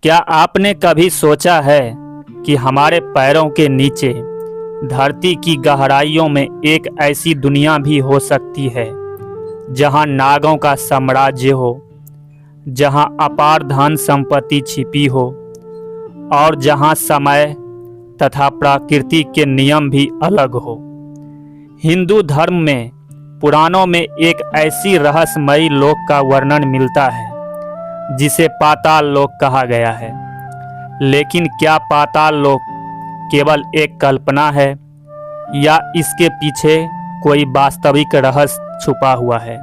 क्या आपने कभी सोचा है कि हमारे पैरों के नीचे धरती की गहराइयों में एक ऐसी दुनिया भी हो सकती है जहां नागों का साम्राज्य हो, जहां अपार धन संपत्ति छिपी हो और जहां समय तथा प्रकृति के नियम भी अलग हो। हिंदू धर्म में पुराणों में एक ऐसी रहस्यमयी लोक का वर्णन मिलता है जिसे पाताल लोक कहा गया है। लेकिन क्या पाताल लोक केवल एक कल्पना है या इसके पीछे कोई वास्तविक रहस्य छुपा हुआ है?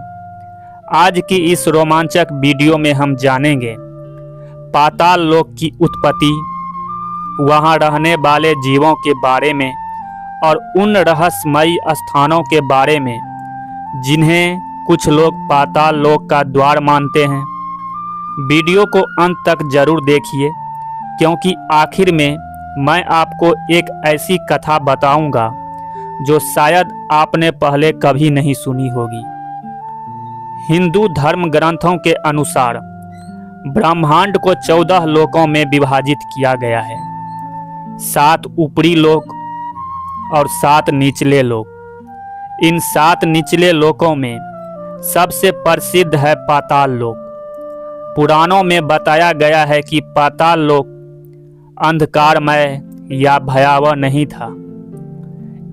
आज की इस रोमांचक वीडियो में हम जानेंगे पाताल लोक की उत्पत्ति, वहां रहने वाले जीवों के बारे में और उन रहस्यमयी स्थानों के बारे में जिन्हें कुछ लोग पाताल लोक का द्वार मानते हैं। वीडियो को अंत तक जरूर देखिए, क्योंकि आखिर में मैं आपको एक ऐसी कथा बताऊंगा जो शायद आपने पहले कभी नहीं सुनी होगी। हिंदू धर्म ग्रंथों के अनुसार ब्रह्मांड को 14 लोकों में विभाजित किया गया है। 7 ऊपरी लोक और 7 निचले लोक। इन 7 निचले लोकों में सबसे प्रसिद्ध है पाताल लोक। पुराणों में बताया गया है कि पाताल लोक अंधकारमय या भयावह नहीं था।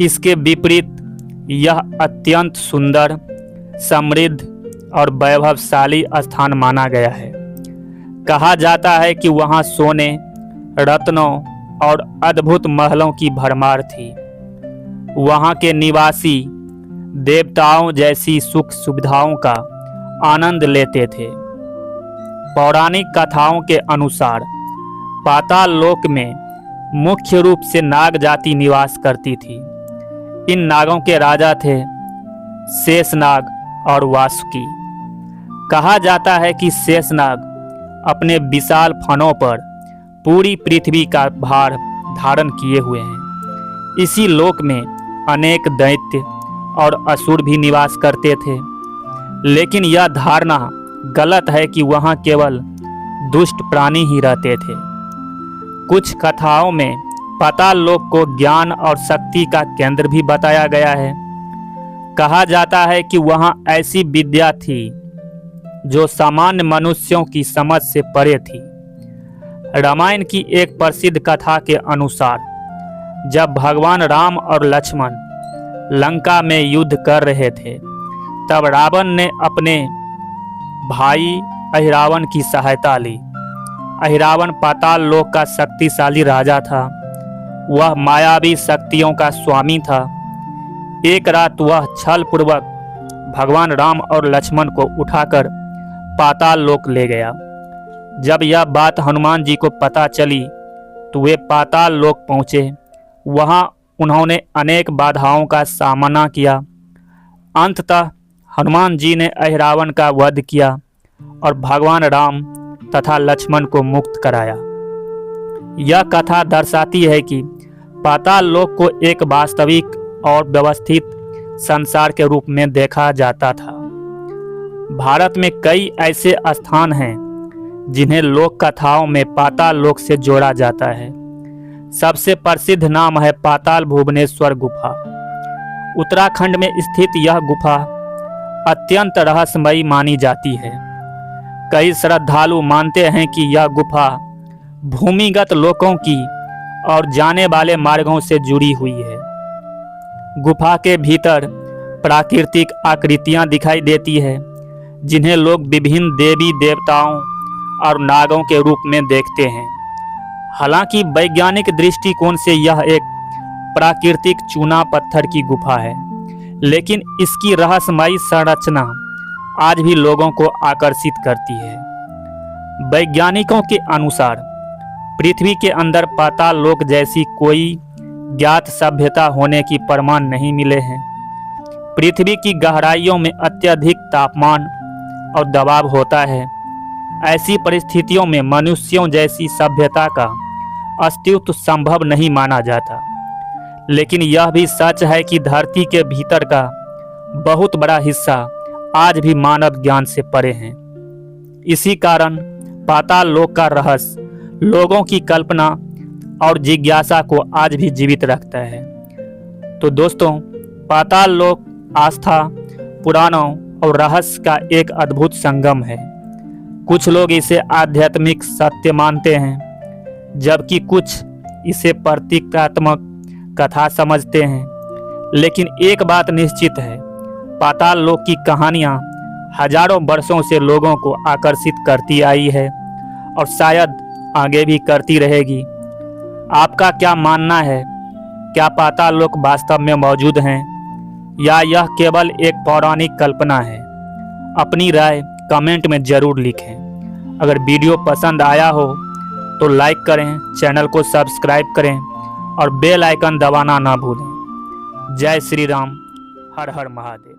इसके विपरीत यह अत्यंत सुंदर, समृद्ध और वैभवशाली स्थान माना गया है। कहा जाता है कि वहां सोने, रत्नों और अद्भुत महलों की भरमार थी। वहां के निवासी देवताओं जैसी सुख सुविधाओं का आनंद लेते थे। पौराणिक कथाओं के अनुसार पाताल लोक में मुख्य रूप से नाग जाति निवास करती थी। इन नागों के राजा थे शेषनाग और वासुकी। कहा जाता है कि शेषनाग अपने विशाल फनों पर पूरी पृथ्वी का भार धारण किए हुए हैं। इसी लोक में अनेक दैत्य और असुर भी निवास करते थे। लेकिन यह धारणा गलत है कि वहां केवल दुष्ट प्राणी ही रहते थे। कुछ कथाओं में पाताल लोक को ज्ञान और शक्ति का केंद्र भी बताया गया है। कहा जाता है कि वहां ऐसी विद्या थी जो सामान्य मनुष्यों की समझ से परे थी। रामायण की एक प्रसिद्ध कथा के अनुसार जब भगवान राम और लक्ष्मण लंका में युद्ध कर रहे थे, तब रावण ने अपने भाई अहिरावण की सहायता ली। अहिरावण पाताल लोक का शक्तिशाली राजा था। वह मायावी शक्तियों का स्वामी था। एक रात वह छल पूर्वक भगवान राम और लक्ष्मण को उठाकर पाताल लोक ले गया। जब यह बात हनुमान जी को पता चली तो वे पाताल लोक पहुँचे। वहाँ उन्होंने अनेक बाधाओं का सामना किया। अंततः हनुमान जी ने अहिरावण का वध किया और भगवान राम तथा लक्ष्मण को मुक्त कराया। यह कथा दर्शाती है कि पाताल लोक को एक वास्तविक और व्यवस्थित संसार के रूप में देखा जाता था। भारत में कई ऐसे स्थान हैं जिन्हें लोक कथाओं में पाताल लोक से जोड़ा जाता है। सबसे प्रसिद्ध नाम है पाताल भुवनेश्वर गुफा। उत्तराखंड में स्थित यह गुफा अत्यंत रहस्यमयी मानी जाती है। कई श्रद्धालु मानते हैं कि यह गुफा भूमिगत लोकों की और जाने वाले मार्गों से जुड़ी हुई है। गुफा के भीतर प्राकृतिक आकृतियां दिखाई देती है, जिन्हें लोग विभिन्न देवी देवताओं और नागों के रूप में देखते हैं। हालांकि वैज्ञानिक दृष्टिकोण से यह एक प्राकृतिक चूना पत्थर की गुफा है, लेकिन इसकी रहस्यमयी संरचना आज भी लोगों को आकर्षित करती है। वैज्ञानिकों के अनुसार पृथ्वी के अंदर पाताल लोक जैसी कोई ज्ञात सभ्यता होने की प्रमाण नहीं मिले हैं। पृथ्वी की गहराइयों में अत्यधिक तापमान और दबाव होता है। ऐसी परिस्थितियों में मनुष्यों जैसी सभ्यता का अस्तित्व संभव नहीं माना जाता। लेकिन यह भी सच है कि धरती के भीतर का बहुत बड़ा हिस्सा आज भी मानव ज्ञान से परे हैं। इसी कारण पाताल लोक का रहस्य लोगों की कल्पना और जिज्ञासा को आज भी जीवित रखता है। तो दोस्तों, पाताल लोक आस्था, पुराणों और रहस्य का एक अद्भुत संगम है। कुछ लोग इसे आध्यात्मिक सत्य मानते हैं, जबकि कुछ इसे प्रतीकात्मक कथा समझते हैं। लेकिन एक बात निश्चित है, पाताल लोक की कहानियाँ हजारों वर्षों से लोगों को आकर्षित करती आई है और शायद आगे भी करती रहेगी। आपका क्या मानना है? क्या पाताल लोक वास्तव में मौजूद हैं या यह केवल एक पौराणिक कल्पना है? अपनी राय कमेंट में ज़रूर लिखें। अगर वीडियो पसंद आया हो तो लाइक करें, चैनल को सब्सक्राइब करें और बेल आइकन दबाना ना भूलें। जय श्री राम, हर हर महादेव।